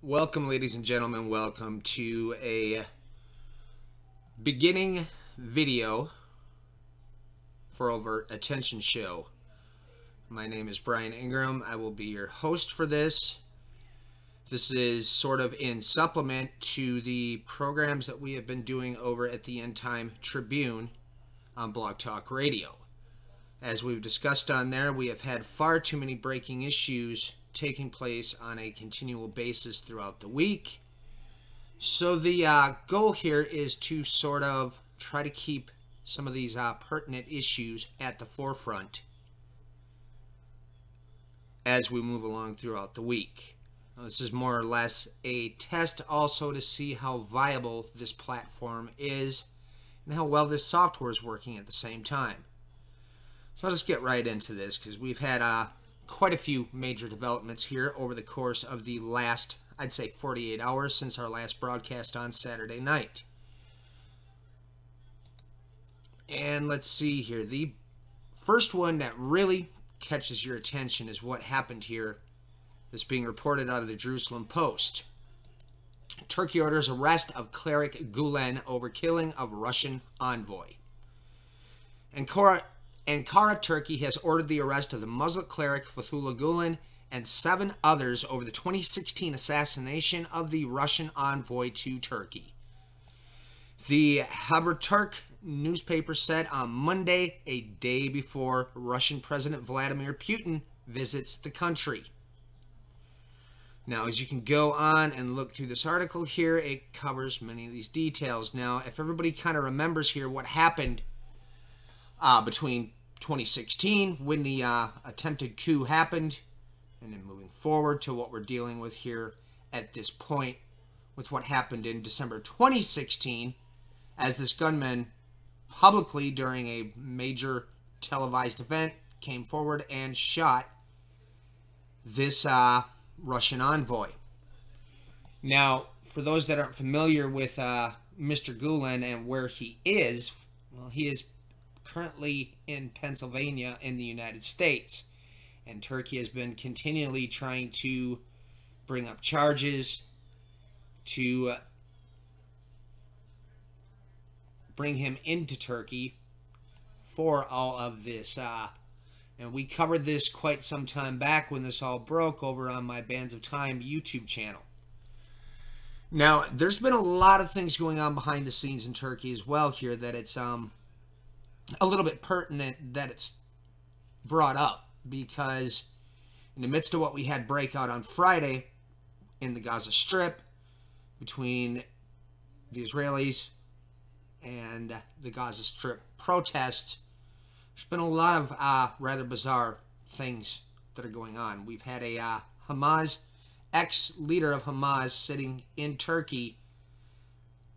Welcome, ladies and gentlemen. Welcome to a beginning video for Overt Attention Show. My name is Brian Ingram. I will be your host for this. This is sort of in supplement to the programs that we have been doing over at the End Time Tribune on Blog Talk Radio. As we've discussed on there, we have had far too many breaking issues taking place on a continual basis throughout the week. So the goal here is to sort of try to keep some of these pertinent issues at the forefront as we move along throughout the week. Now, this is more or less a test also to see how viable this platform is and how well this software is working at the same time. So I'll just get right into this because we've had quite a few major developments here over the course of the last, I'd say, 48 hours since our last broadcast on Saturday night. And let's see here. The first one that really catches your attention is what happened here. This being reported out of the Jerusalem Post. Turkey orders arrest of cleric Gulen over killing of Russian envoy. Ankara, Turkey has ordered the arrest of the Muslim cleric Fethullah Gulen and 7 others over the 2016 assassination of the Russian envoy to Turkey. The Haberturk newspaper said on Monday, a day before Russian President Vladimir Putin visits the country. Now, as you can go on and look through this article here, it covers many of these details. Now, if everybody kind of remembers here what happened between 2016 when the attempted coup happened, and then moving forward to what we're dealing with here at this point with what happened in December 2016 as this gunman publicly during a major televised event came forward and shot this Russian envoy. Now, for those that aren't familiar with Mr. Gulen and where he is, well, he is currently in Pennsylvania in the United States, and Turkey has been continually trying to bring up charges to bring him into Turkey for all of this. And we covered this quite some time back when this all broke over on my Bands of Time YouTube channel. Now, there's been a lot of things going on behind the scenes in Turkey as well here that it's a little bit pertinent that it's brought up, because in the midst of what we had breakout on Friday in the Gaza Strip between the Israelis and the Gaza Strip protests, there's been a lot of rather bizarre things that are going on. We've had a Hamas, ex-leader of Hamas, sitting in Turkey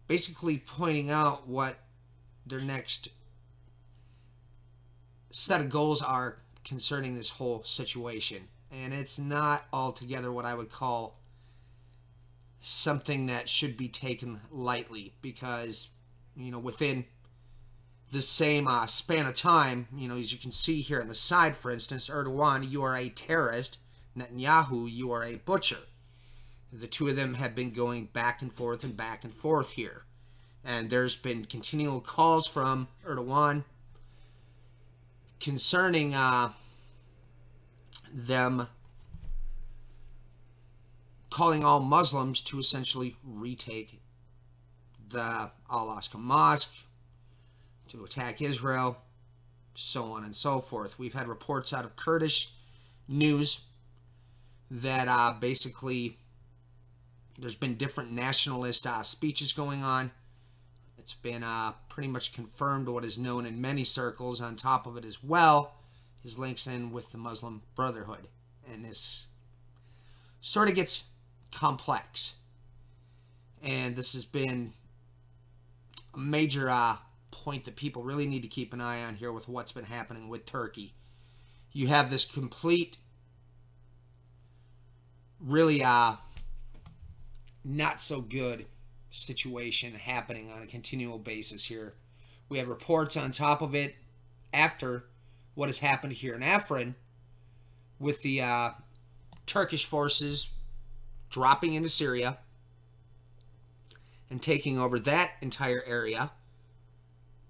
basically pointing out what their next set of goals are concerning this whole situation. And it's not altogether what I would call something that should be taken lightly, because, you know, within the same span of time, you know, as you can see here on the side, for instance, Erdogan, you are a terrorist. Netanyahu, you are a butcher. The two of them have been going back and forth here. And there's been continual calls from Erdogan concerning them calling all Muslims to essentially retake the Al-Aqsa Mosque, to attack Israel, so on and so forth. We've had reports out of Kurdish news that basically there's been different nationalist speeches going on. It's been pretty much confirmed what is known in many circles. On top of it as well, his links in with the Muslim Brotherhood. And this sort of gets complex. And this has been a major point that people really need to keep an eye on here with what's been happening with Turkey. You have this complete, really not so good situation happening on a continual basis here. We have reports on top of it after what has happened here in Afrin with the Turkish forces dropping into Syria and taking over that entire area.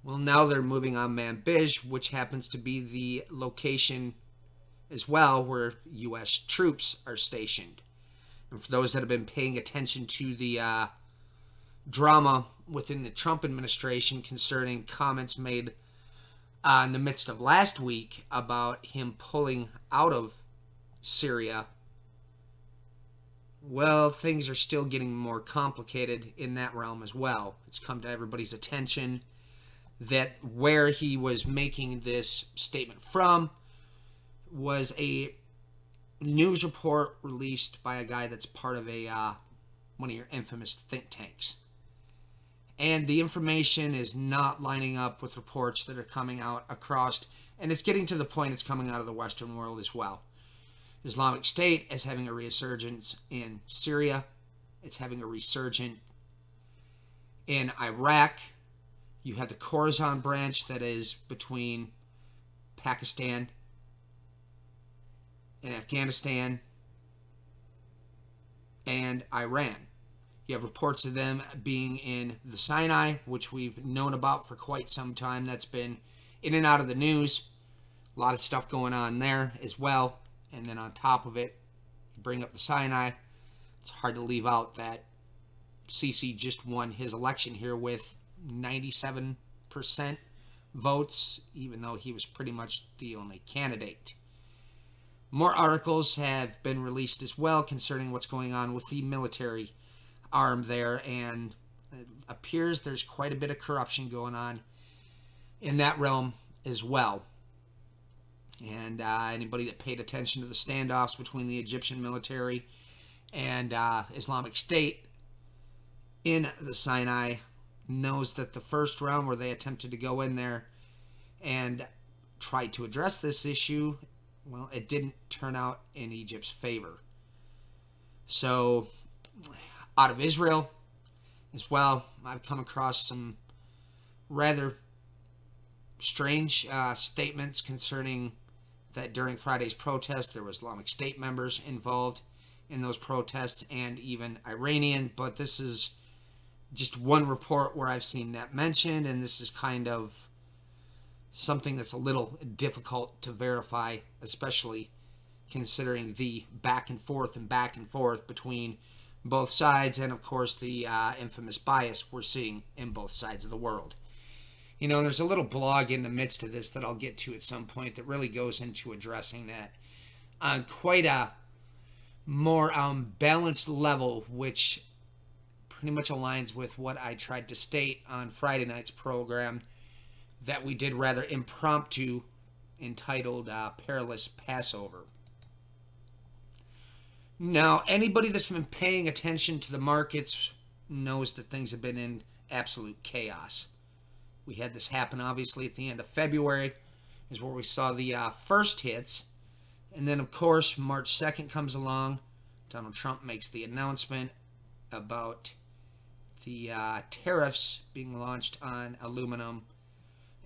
Well, now they're moving on Manbij, which happens to be the location as well where U.S. troops are stationed. And for those that have been paying attention to the drama within the Trump administration concerning comments made in the midst of last week about him pulling out of Syria, well, things are still getting more complicated in that realm as well. It's come to everybody's attention that where he was making this statement from was a news report released by a guy that's part of a one of your infamous think tanks. And the information is not lining up with reports that are coming out across, and it's getting to the point it's coming out of the Western world as well. Islamic State is having a resurgence in Syria. It's having a resurgence in Iraq. You have the Khorasan branch that is between Pakistan and Afghanistan and Iran. You have reports of them being in the Sinai, which we've known about for quite some time. That's been in and out of the news. A lot of stuff going on there as well. And then on top of it, bring up the Sinai. It's hard to leave out that Sisi just won his election here with 97% votes, even though he was pretty much the only candidate. More articles have been released as well concerning what's going on with the military arm there, and it appears there's quite a bit of corruption going on in that realm as well. And anybody that paid attention to the standoffs between the Egyptian military and Islamic State in the Sinai knows that the first round where they attempted to go in there and try to address this issue, well, it didn't turn out in Egypt's favor. So out of Israel as well, I've come across some rather strange statements concerning that during Friday's protest there was Islamic State members involved in those protests and even Iranian, but this is just one report where I've seen that mentioned, and this is kind of something that's a little difficult to verify, especially considering the back and forth between both sides, and of course the infamous bias we're seeing in both sides of the world. You know, there's a little blog in the midst of this that I'll get to at some point that really goes into addressing that on quite a more balanced level, which pretty much aligns with what I tried to state on Friday night's program that we did rather impromptu, entitled Perilous Passover. Now, anybody that's been paying attention to the markets knows that things have been in absolute chaos. We had this happen, obviously, at the end of February, is where we saw the first hits. And then, of course, March 2nd comes along. Donald Trump makes the announcement about the tariffs being launched on aluminum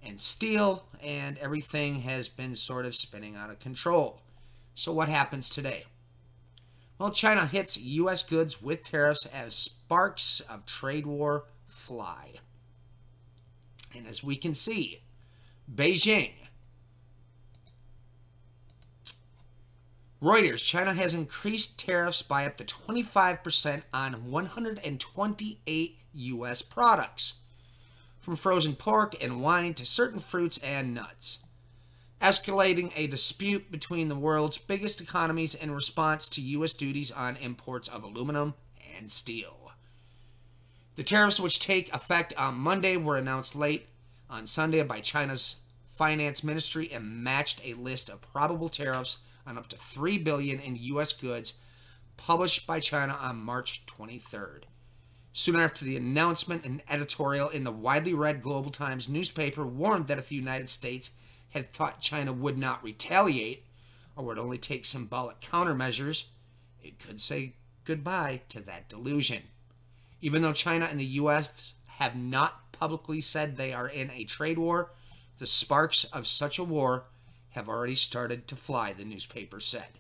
and steel, and everything has been sort of spinning out of control. So what happens today? Well, China hits U.S. goods with tariffs as sparks of trade war fly. And as we can see, Beijing. Reuters, China has increased tariffs by up to 25% on 128 U.S. products, from frozen pork and wine to certain fruits and nuts, escalating a dispute between the world's biggest economies in response to U.S. duties on imports of aluminum and steel. The tariffs, which take effect on Monday, were announced late on Sunday by China's finance ministry and matched a list of probable tariffs on up to $3 billion in U.S. goods published by China on March 23rd. Soon after the announcement, an editorial in the widely read Global Times newspaper warned that if the United States had thought China would not retaliate or would only take symbolic countermeasures, it could say goodbye to that delusion. Even though China and the U.S. have not publicly said they are in a trade war, the sparks of such a war have already started to fly, the newspaper said.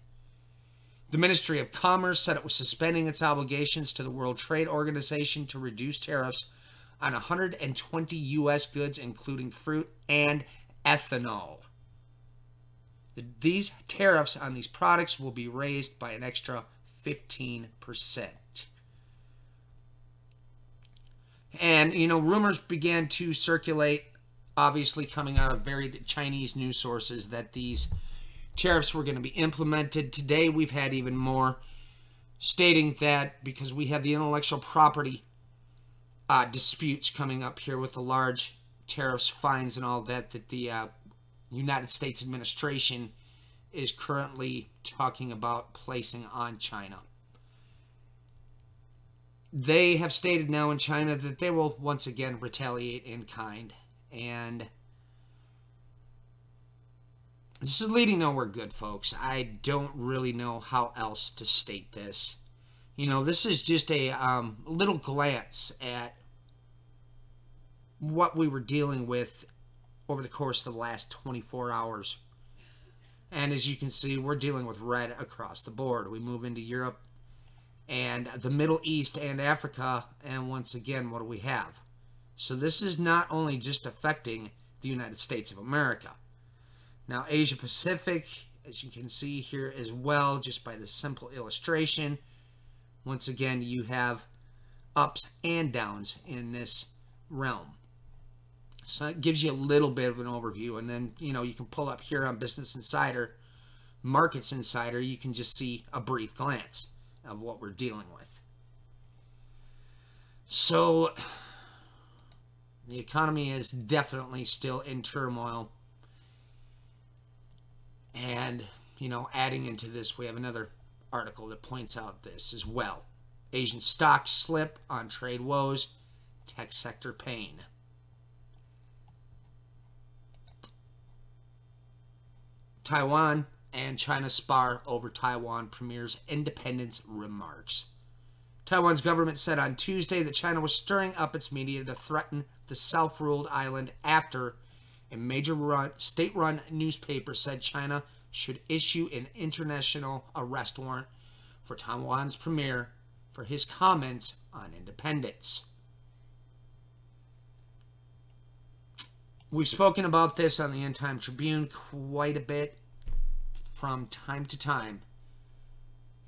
The Ministry of Commerce said it was suspending its obligations to the World Trade Organization to reduce tariffs on 120 U.S. goods, including fruit and ethanol. These tariffs on these products will be raised by an extra 15%. And, rumors began to circulate, obviously coming out of varied Chinese news sources, that these tariffs were going to be implemented. Today, we've had even more stating that because we have the intellectual property disputes coming up here with the large tariffs, fines, and all that the United States administration is currently talking about placing on China. They have stated now in China that they will once again retaliate in kind, and this is leading nowhere good, folks. I don't really know how else to state this. This is just a little glance at what we were dealing with over the course of the last 24 hours. And as you can see, we're dealing with red across the board. We move into Europe and the Middle East and Africa, and once again, what do we have? So this is not only just affecting the United States of America. Now, Asia Pacific, as you can see here as well, just by this simple illustration, once again, you have ups and downs in this realm. So it gives you a little bit of an overview, and then, you can pull up here on Business Insider, Markets Insider, you can just see a brief glance of what we're dealing with. So the economy is definitely still in turmoil. And, adding into this, we have another article that points out this as well. Asian stocks slip on trade woes, tech sector pain. Taiwan and China spar over Taiwan premier's independence remarks. Taiwan's government said on Tuesday that China was stirring up its media to threaten the self-ruled island after a major state-run newspaper said China should issue an international arrest warrant for Taiwan's premier for his comments on independence. We've spoken about this on the End Time Tribune quite a bit from time to time.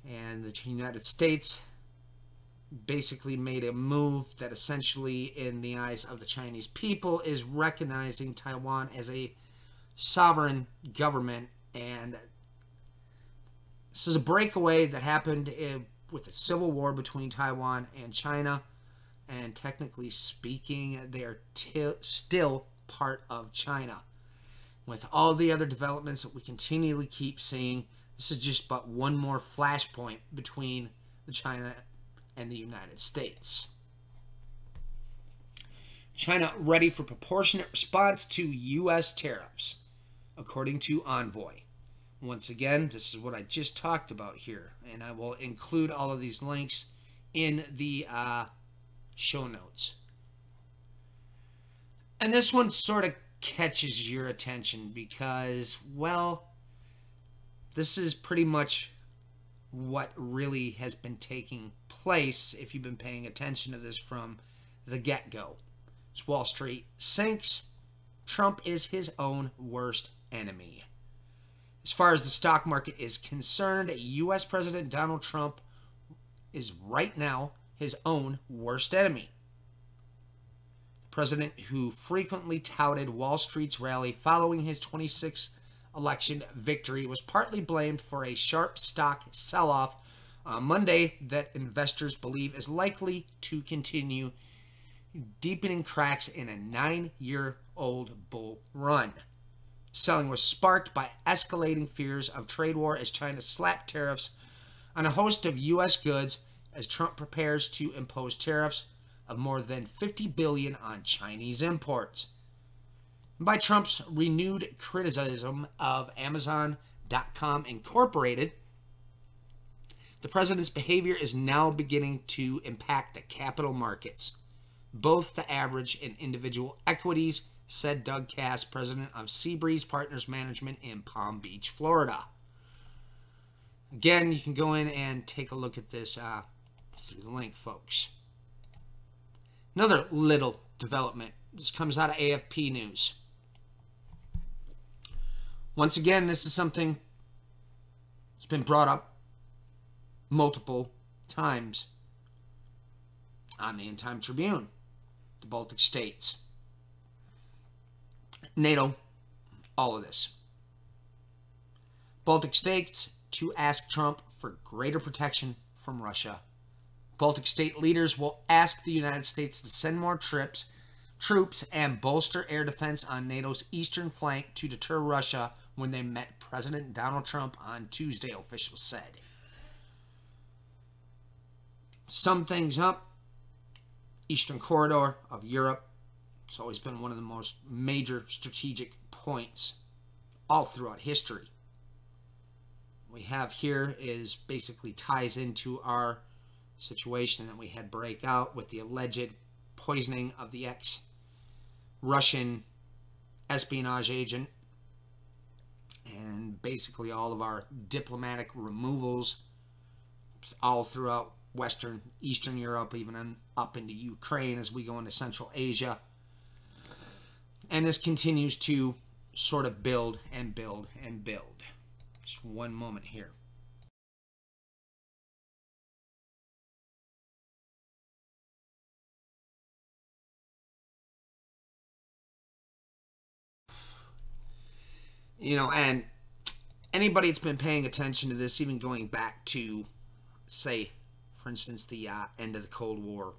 And the United States basically made a move that essentially, in the eyes of the Chinese people, is recognizing Taiwan as a sovereign government. And this is a breakaway that happened with the civil war between Taiwan and China. And technically speaking, they are still part of China. With all the other developments that we continually keep seeing, this is just but one more flashpoint between China and the United States. China ready for proportionate response to U.S. tariffs, according to Envoy. Once again, this is what I just talked about here, and I will include all of these links in the show notes. And this one sort of catches your attention because, well, this is pretty much what really has been taking place if you've been paying attention to this from the get-go. As Wall Street sinks, Trump is his own worst enemy. As far as the stock market is concerned, U.S. President Donald Trump is right now his own worst enemy. The president who frequently touted Wall Street's rally following his 26th election victory was partly blamed for a sharp stock sell-off on Monday that investors believe is likely to continue, deepening cracks in a 9-year-old bull run. Selling was sparked by escalating fears of trade war as China slapped tariffs on a host of U.S. goods as Trump prepares to impose tariffs of more than $50 billion on Chinese imports. By Trump's renewed criticism of Amazon.com Incorporated, the president's behavior is now beginning to impact the capital markets, both the average and individual equities, said Doug Cass, president of Seabreeze Partners Management in Palm Beach, Florida. Again, you can go in and take a look at this through the link, folks. Another little development. This comes out of AFP News. Once again, this is something that's been brought up multiple times on the End Time Tribune. The Baltic states, NATO, all of this. Baltic states to ask Trump for greater protection from Russia. Baltic state leaders will ask the United States to send more troops and bolster air defense on NATO's eastern flank to deter Russia when they met President Donald Trump on Tuesday, officials said. Sum things up, Eastern Corridor of Europe, it's always been one of the most major strategic points all throughout history. What we have here is basically ties into our situation that we had break out with the alleged poisoning of the ex-Russian espionage agent, and basically all of our diplomatic removals all throughout Eastern Europe, even up into Ukraine as we go into Central Asia. And this continues to sort of build and build and build. Just one moment here. You know, and anybody that's been paying attention to this, even going back to, say, for instance, the end of the Cold War,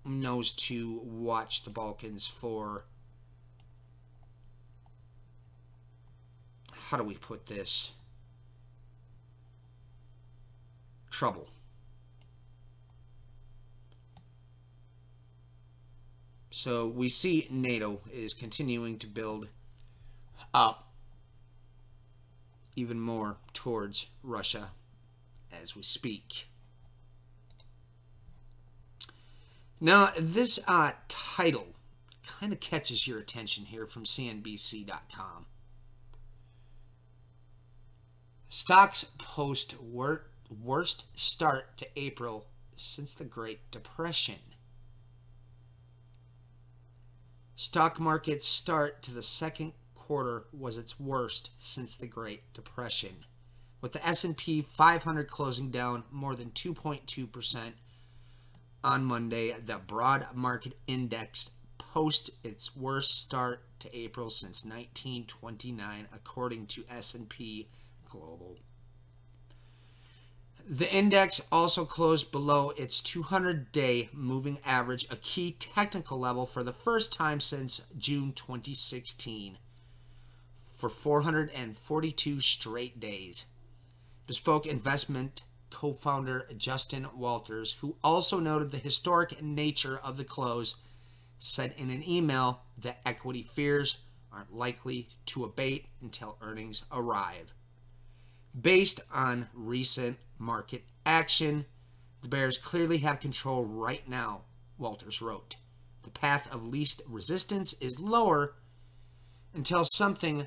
knows to watch the Balkans for, how do we put this, trouble. So we see NATO is continuing to build up even more towards Russia as we speak. Now, this title kind of catches your attention here from CNBC.com. Stocks post worst start to April since the Great Depression. Stock market's start to the second quarter was its worst since the Great Depression, with the S&P 500 closing down more than 2.2% on Monday. The broad market index posts its worst start to April since 1929, according to S&P Global. The index also closed below its 200-day moving average, a key technical level, for the first time since June 2016, for 442 straight days. Bespoke Investment co-founder Justin Walters, who also noted the historic nature of the close, said in an email that equity fears aren't likely to abate until earnings arrive. Based on recent market action, the bears clearly have control right now, Walters wrote. The path of least resistance is lower until something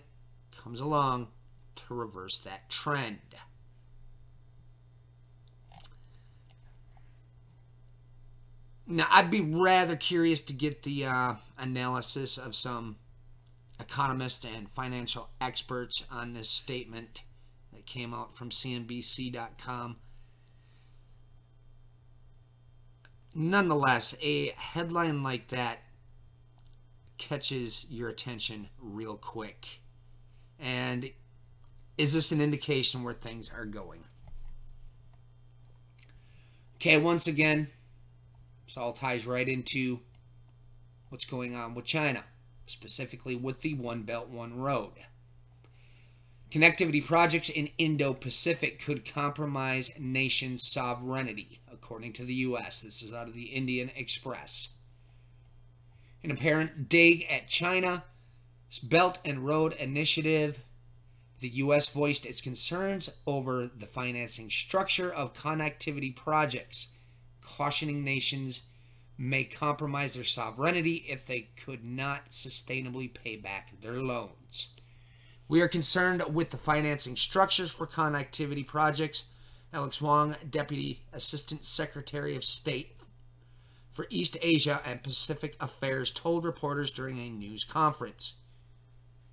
comes along to reverse that trend. Now, I'd be rather curious to get the analysis of some economists and financial experts on this statement that came out from CNBC.com. Nonetheless, a headline like that catches your attention real quick. And is this an indication where things are going? Okay, once again, this all ties right into what's going on with China, specifically with the One Belt, One Road. Connectivity projects in Indo-Pacific could compromise nation sovereignty, according to the U.S. This is out of the Indian Express. An apparent dig at China's Belt and Road Initiative, the U.S. voiced its concerns over the financing structure of connectivity projects, cautioning nations may compromise their sovereignty if they could not sustainably pay back their loans. We are concerned with the financing structures for connectivity projects. Alex Wong, Deputy Assistant Secretary of State for East Asia and Pacific Affairs, told reporters during a news conference.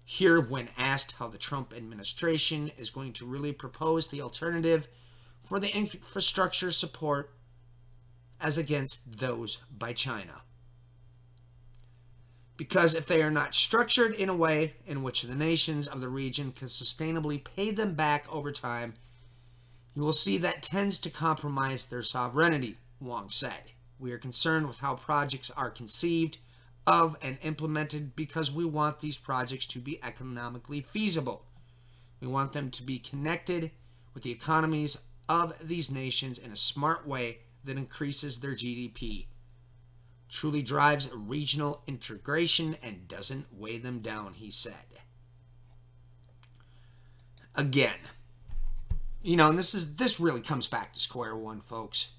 Here, when asked how the Trump administration is going to really propose the alternative for the infrastructure support as against those by China. Because if they are not structured in a way in which the nations of the region can sustainably pay them back over time, you will see that tends to compromise their sovereignty, Wong said. We are concerned with how projects are conceived of and implemented because we want these projects to be economically feasible. We want them to be connected with the economies of these nations in a smart way that increases their GDP, truly drives regional integration, and doesn't weigh them down, he said. Again, and this really comes back to square one, folks.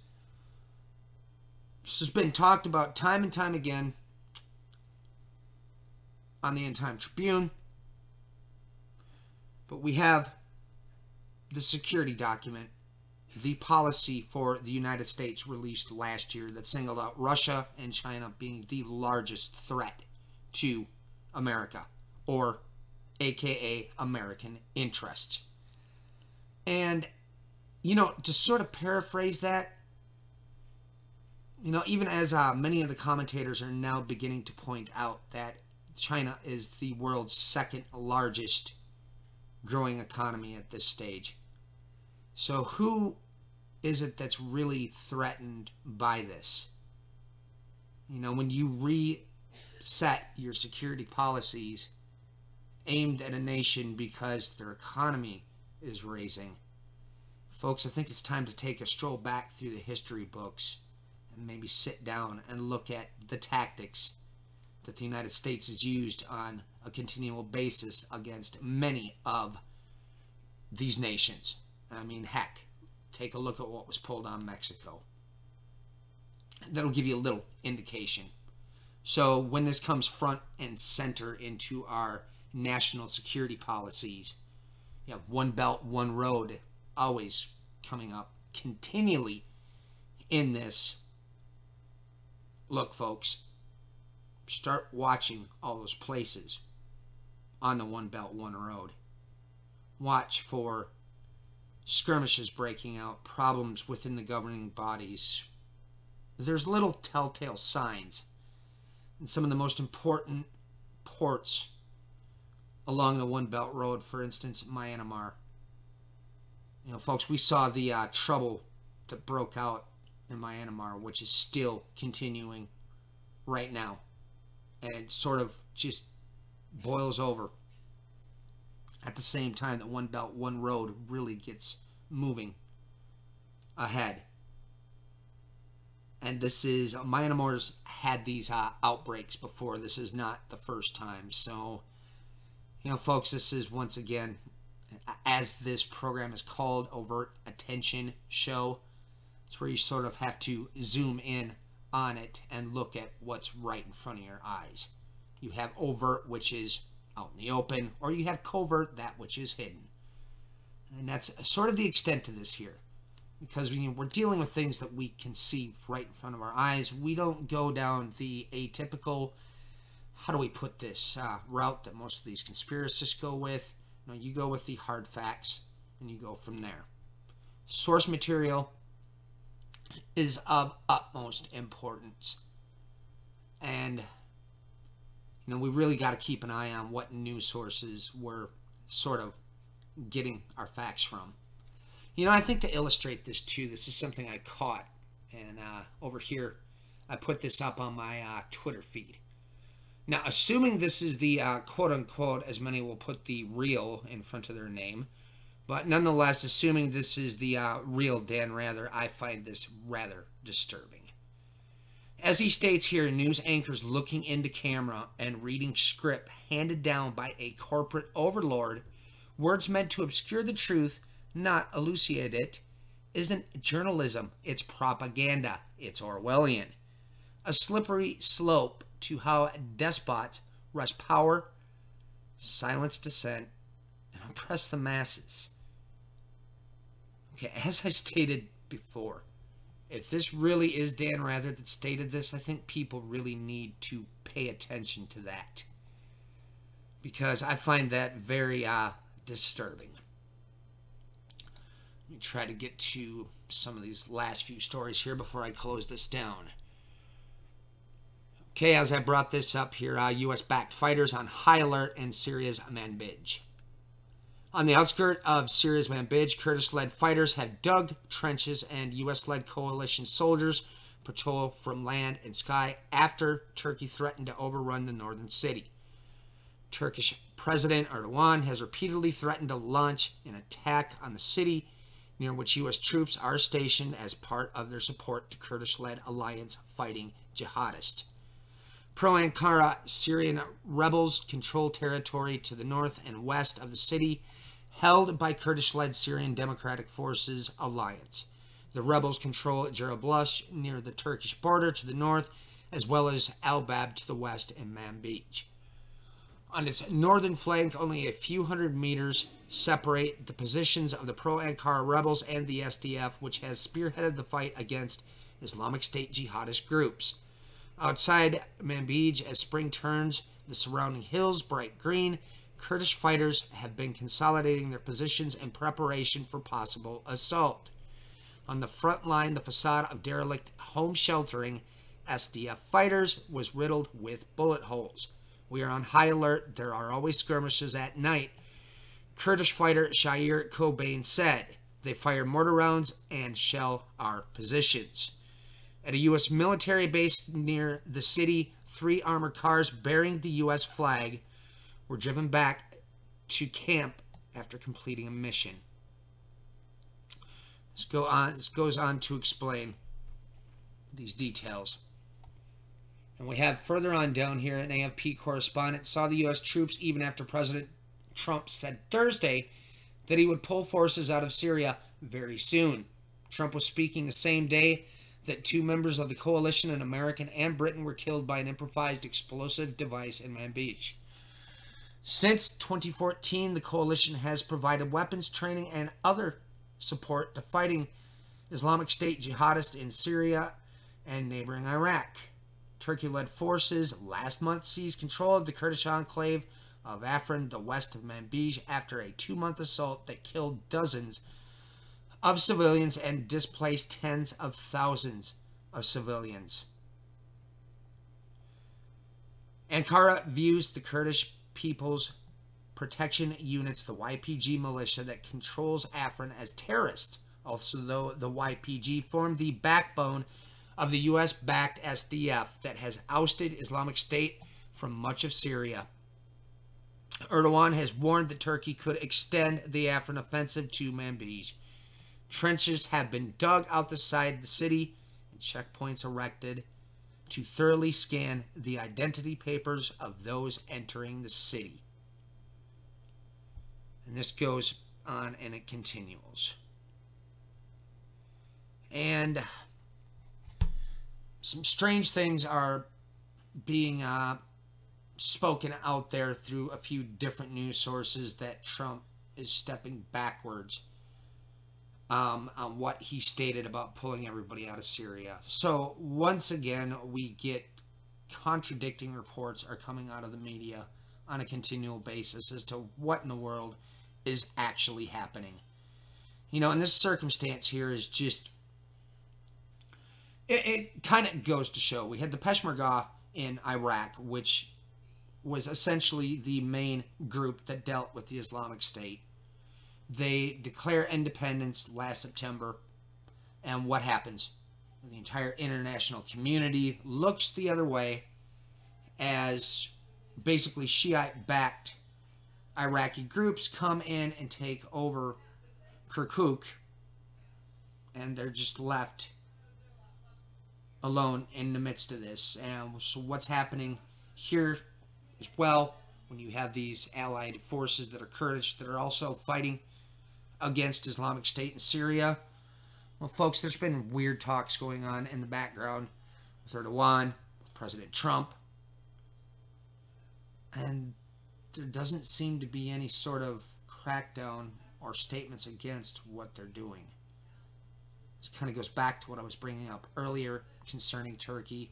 This has been talked about time and time again on the End Time Tribune. But we have the security document, the policy for the United States released last year that singled out Russia and China being the largest threat to America, or AKA American interests. And, to sort of paraphrase that, even as many of the commentators are now beginning to point out that China is the world's second largest growing economy at this stage. So who is it that's really threatened by this? When you reset your security policies aimed at a nation because their economy is raising, folks, I think it's time to take a stroll back through the history books and maybe sit down and look at the tactics that the United States has used on a continual basis against many of these nations. I mean, heck, take a look at what was pulled on Mexico. That'll give you a little indication. So when this comes front and center into our national security policies, you have one belt, one road always coming up continually in this. Look, folks, start watching all those places on the one belt, one road. Watch for skirmishes breaking out, problems within the governing bodies. There's little telltale signs in some of the most important ports along the One Belt Road, for instance, Myanmar. Folks, we saw the trouble that broke out in Myanmar, which is still continuing right now. And it sort of just boils over at the same time that One Belt, One Road really gets moving ahead. And Myanmar's had these outbreaks before. This is not the first time. So, folks, this is once again, as this program is called, Overt Attention Show. It's where you sort of have to zoom in on it and look at what's right in front of your eyes. You have overt, which is out in the open, or you have covert, that which is hidden. And that's sort of the extent to this here. Because we're dealing with things that we can see right in front of our eyes. We don't go down the atypical, how do we put this, route that most of these conspiracists go with. No, you go with the hard facts, and you go from there. Source material is of utmost importance. And, we really got to keep an eye on what news sources we're sort of getting our facts from. I think to illustrate this too, this is something I caught. And over here, I put this up on my Twitter feed. Now, assuming this is the quote-unquote, as many will put the real in front of their name, but nonetheless, assuming this is the real Dan Rather, I find this rather disturbing. As he states here, news anchors looking into camera and reading script handed down by a corporate overlord, words meant to obscure the truth, not elucidate it, isn't journalism, it's propaganda, it's Orwellian. A slippery slope to how despots wrest power, silence dissent, impress the masses. Okay, as I stated before, if this really is Dan Rather that stated this, I think people really need to pay attention to that. Because I find that very disturbing. Let me try to get to some of these last few stories here before I close this down. Okay, as I brought this up here, U.S.-backed fighters on high alert in Syria's Manbij. On the outskirts of Syria's Manbij, Kurdish-led fighters have dug trenches and U.S.-led coalition soldiers patrol from land and sky after Turkey threatened to overrun the northern city. Turkish President Erdogan has repeatedly threatened to launch an attack on the city near which U.S. troops are stationed as part of their support to Kurdish-led alliance fighting jihadists. Pro-Ankara Syrian rebels control territory to the north and west of the city, held by Kurdish-led Syrian Democratic Forces alliance. The rebels control Jarablus near the Turkish border to the north, as well as Al-Bab to the west and Manbij. On its northern flank, only a few hundred meters separate the positions of the pro-Ankara rebels and the SDF, which has spearheaded the fight against Islamic State jihadist groups. Outside Manbij, as spring turns the surrounding hills bright green, Kurdish fighters have been consolidating their positions in preparation for possible assault. On the front line, the facade of derelict home sheltering SDF fighters was riddled with bullet holes. We are on high alert. There are always skirmishes at night. Kurdish fighter Shair Kobain said, they fire mortar rounds and shell our positions. At a U.S. military base near the city, 3 armored cars bearing the U.S. flag were driven back to camp after completing a mission. This goes on to explain these details. And we have further on down here, an AFP correspondent saw the U.S. troops even after President Trump said Thursday that he would pull forces out of Syria very soon. Trump was speaking the same day that 2 members of the coalition, an American and Britain, were killed by an improvised explosive device in Manbij. Since 2014, the coalition has provided weapons, training, and other support to fighting Islamic State jihadists in Syria and neighboring Iraq. Turkey-led forces last month seized control of the Kurdish enclave of Afrin, the west of Manbij, after a 2-month assault that killed dozens of civilians and displaced tens of thousands of civilians. Ankara views the Kurdish People's Protection Units, the YPG militia that controls Afrin, as terrorists, also though the YPG formed the backbone of the U.S.-backed SDF that has ousted Islamic State from much of Syria. Erdogan has warned that Turkey could extend the Afrin offensive to Manbij. Trenches have been dug out the side of the city and checkpoints erected to thoroughly scan the identity papers of those entering the city. And this goes on and it continues. And some strange things are being spoken out there through a few different news sources that Trump is stepping backwards on what he stated about pulling everybody out of Syria. So once again, we get contradicting reports are coming out of the media on a continual basis as to what in the world is actually happening. You know, and this circumstance here is just, it kind of goes to show. We had the Peshmerga in Iraq, which was essentially the main group that dealt with the Islamic State. They declare independence last September, and what happens? The entire international community looks the other way as basically Shiite-backed Iraqi groups come in and take over Kirkuk, and they're just left alone in the midst of this. And so what's happening here as well, when you have these allied forces that are Kurdish that are also fighting against Islamic State in Syria? Well, folks, there's been weird talks going on in the background with Erdogan, with President Trump, and there doesn't seem to be any sort of crackdown or statements against what they're doing. This kind of goes back to what I was bringing up earlier concerning Turkey.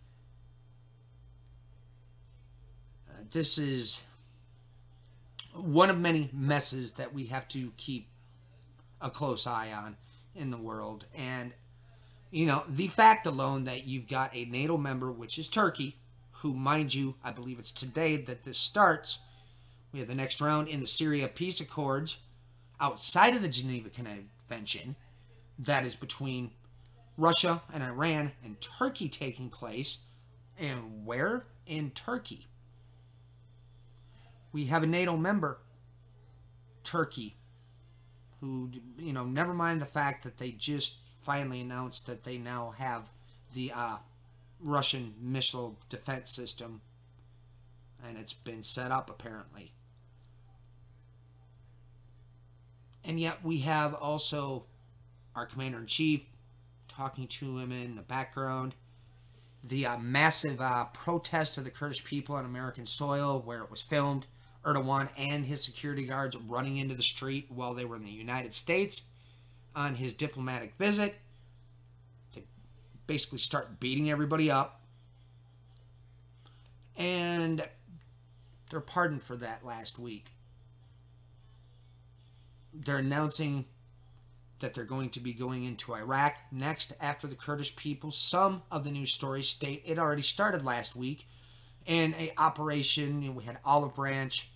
This is one of many messes that we have to keep a close eye on in the world. And, you know, the fact alone that you've got a NATO member, which is Turkey, who, mind you, I believe it's today that this starts. We have the next round in the Syria peace accords outside of the Geneva Convention that is between Russia and Iran and Turkey taking place. And where? In Turkey. We have a NATO member, Turkey, who, you know, never mind the fact that they just finally announced that they now have the Russian missile defense system, and it's been set up apparently. And yet we have also our commander-in-chief talking to him in the background. The massive protest of the Kurdish people on American soil where it was filmed. Erdogan and his security guards running into the street while they were in the United States on his diplomatic visit. They basically start beating everybody up. And they're pardoned for that last week. They're announcing that they're going to be going into Iraq next after the Kurdish people. Some of the news stories state it already started last week in an operation. You know, we had Olive Branch,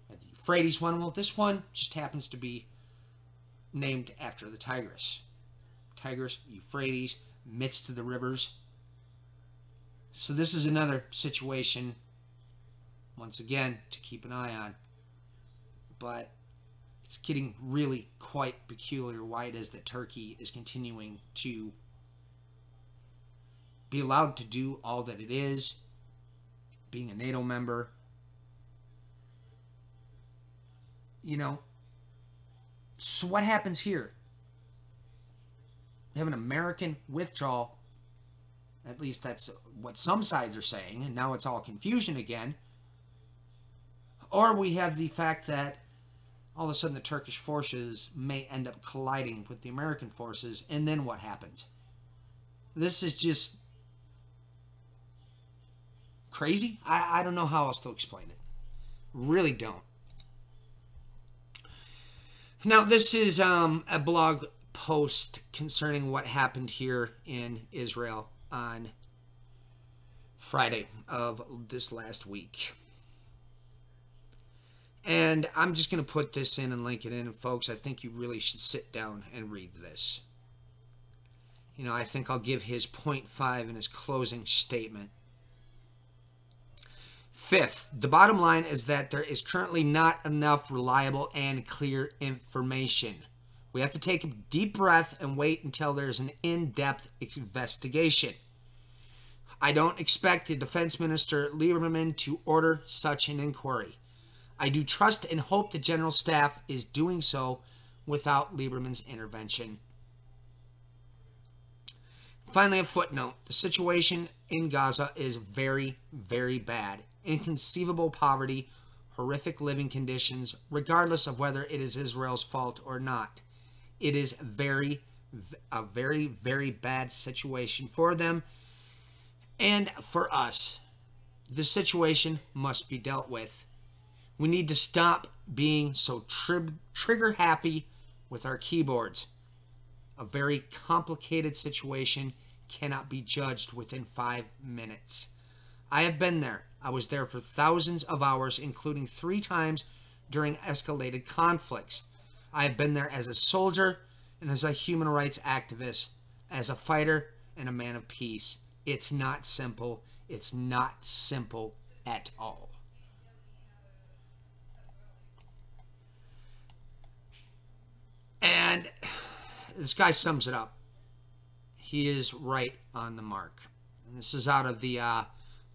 the Euphrates one. Well, this one just happens to be named after the Tigris. Tigris, Euphrates, midst of the rivers. So this is another situation, once again, to keep an eye on. But it's getting really quite peculiar why it is that Turkey is continuing to be allowed to do all that it is, being a NATO member. You know, so what happens here? We have an American withdrawal. At least that's what some sides are saying, and now it's all confusion again. Or we have the fact that all of a sudden the Turkish forces may end up colliding with the American forces, and then what happens? This is just crazy. I don't know how else to explain it. Really don't. Now, this is a blog post concerning what happened here in Israel on Friday of this last week. And I'm just going to put this in and link it in. And folks, I think you really should sit down and read this. You know, I think I'll give his point 5 in his closing statement. Fifth, the bottom line is that there is currently not enough reliable and clear information. We have to take a deep breath and wait until there's an in-depth investigation. I don't expect the Defense Minister Lieberman to order such an inquiry. I do trust and hope the General Staff is doing so without Lieberman's intervention. Finally, a footnote. The situation in Gaza is very, very bad. Inconceivable poverty, horrific living conditions, regardless of whether it is Israel's fault or not. It is a very, very bad situation for them and for us. The situation must be dealt with. We need to stop being so trigger happy with our keyboards. A very complicated situation cannot be judged within 5 minutes. I have been there. I was there for thousands of hours, including 3 times during escalated conflicts. I have been there as a soldier and as a human rights activist, as a fighter and a man of peace. It's not simple. It's not simple at all. And this guy sums it up. He is right on the mark. And this is out of the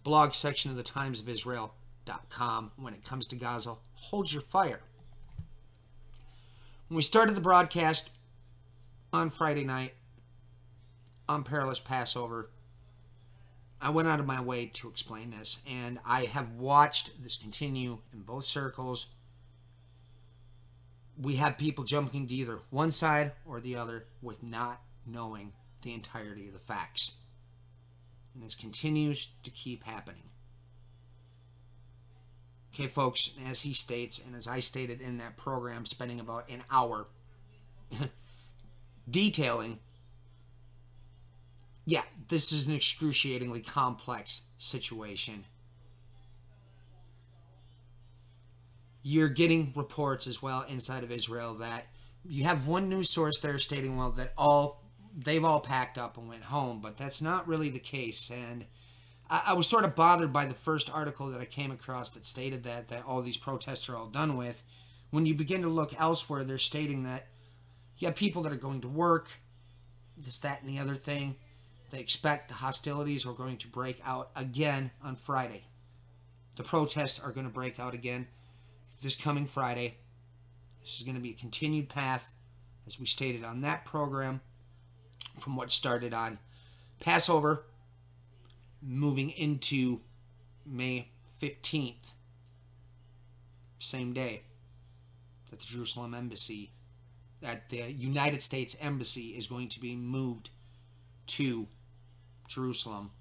blog section of the timesofisrael.com. When it comes to Gaza, hold your fire. When we started the broadcast on Friday night, on Perilous Passover, I went out of my way to explain this, and I have watched this continue in both circles we have people jumping to either one side or the other with not knowing the entirety of the facts. And this continues to keep happening. Okay, folks, as he states, and as I stated in that program, spending about an hour detailing, yeah, this is an excruciatingly complex situation. You're getting reports as well inside of Israel that you have one news source there stating, well, that they've all packed up and went home, but that's not really the case. And I was sort of bothered by the first article that I came across that stated that all these protests are all done with. When you begin to look elsewhere, they're stating that you have people that are going to work, this, that, and the other thing. They expect the hostilities are going to break out again on Friday. The protests are going to break out again this coming Friday. This is going to be a continued path, as we stated on that program, from what started on Passover, moving into May 15th, same day that the Jerusalem embassy, that the United States Embassy is going to be moved to Jerusalem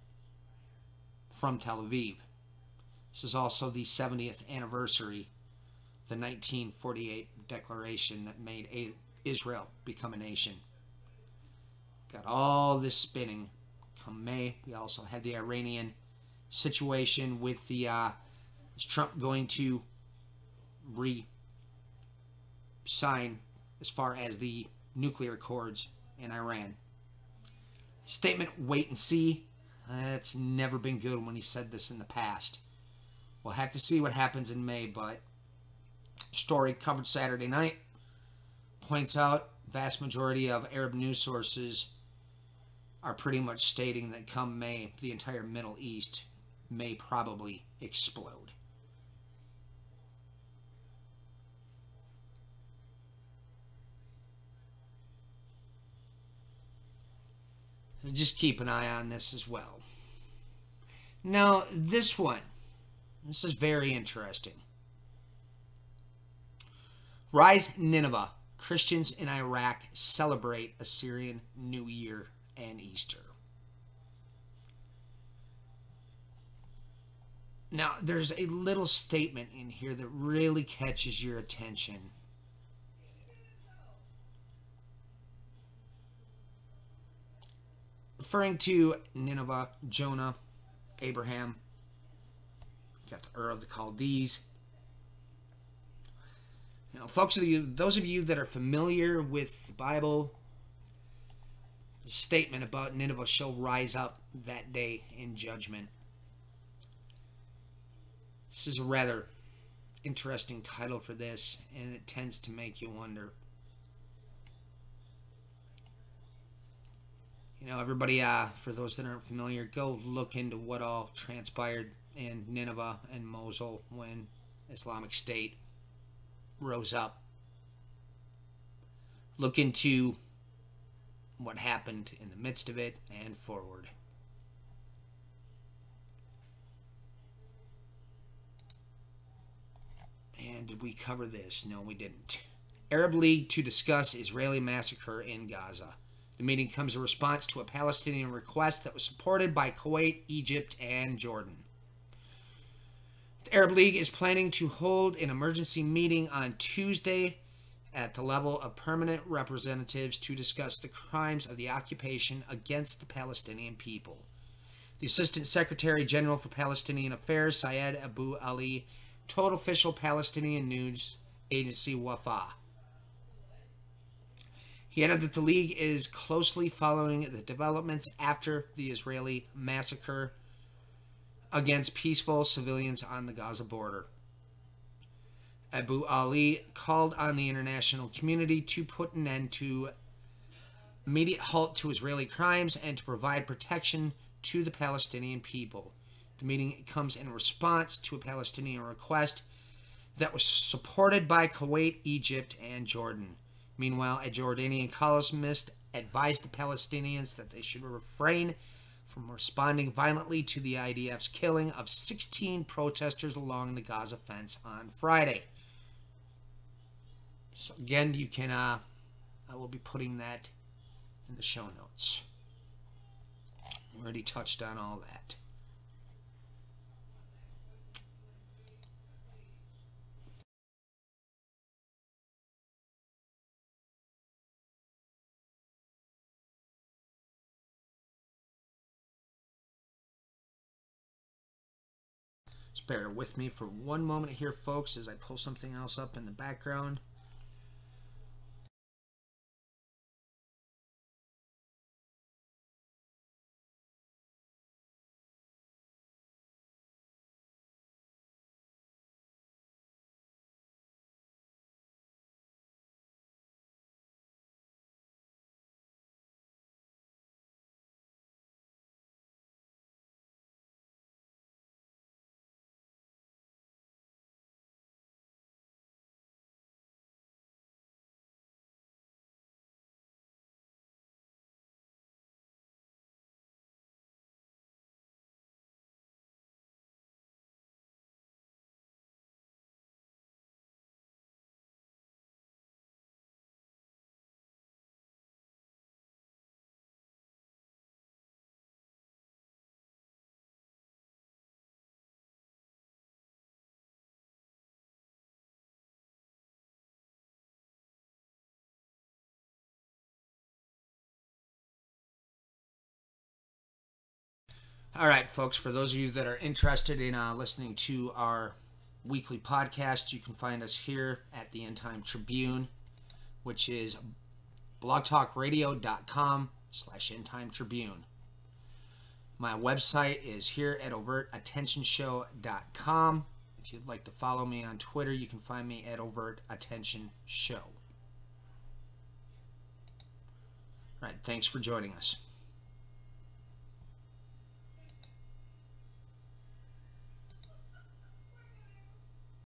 from Tel Aviv. This is also the 70th anniversary of the 1948 declaration that made Israel become a nation. Got all this spinning. Come May, we also had the Iranian situation with the is Trump going to re-sign as far as the nuclear accords in Iran. Statement, wait and see. That's never been good when he said this in the past. We'll have to see what happens in May, but story covered Saturday night points out vast majority of Arab news sources are pretty much stating that come May, the entire Middle East may probably explode. Just keep an eye on this as well. Now, this is very interesting. Rise Nineveh. Christians in Iraq celebrate Assyrian New Year and Easter. Now, there's a little statement in here that really catches your attention. Referring to Nineveh, Jonah, Abraham, got the Ur of the Chaldees. Now, folks, those of you that are familiar with the Bible, the statement about Nineveh shall rise up that day in judgment. This is a rather interesting title for this, and it tends to make you wonder. You know, everybody, for those that aren't familiar, go look into what all transpired in Nineveh and Mosul when Islamic State rose up. Look into what happened in the midst of it and forward. And did we cover this? No, we didn't. Arab League to discuss Israeli massacre in Gaza. The meeting comes in response to a Palestinian request that was supported by Kuwait, Egypt, and Jordan. The Arab League is planning to hold an emergency meeting on Tuesday at the level of permanent representatives to discuss the crimes of the occupation against the Palestinian people. The Assistant Secretary General for Palestinian Affairs, Syed Abu Ali, told official Palestinian news agency Wafa. He added that the League is closely following the developments after the Israeli massacre against peaceful civilians on the Gaza border. Abu Ali called on the international community to put an end to immediate halt to Israeli crimes and to provide protection to the Palestinian people. The meeting comes in response to a Palestinian request that was supported by Kuwait, Egypt, and Jordan. Meanwhile, a Jordanian columnist advised the Palestinians that they should refrain from responding violently to the IDF's killing of 16 protesters along the Gaza fence on Friday. So again, you can, I will be putting that in the show notes. We already touched on all that. Just bear with me for one moment here, folks, as I pull something else up in the background. All right, folks, for those of you that are interested in listening to our weekly podcast, you can find us here at the End Time Tribune, which is blogtalkradio.com/End Tribune. My website is here at overtattentionshow.com. If you'd like to follow me on Twitter, you can find me at overtattentionshow. All right, thanks for joining us.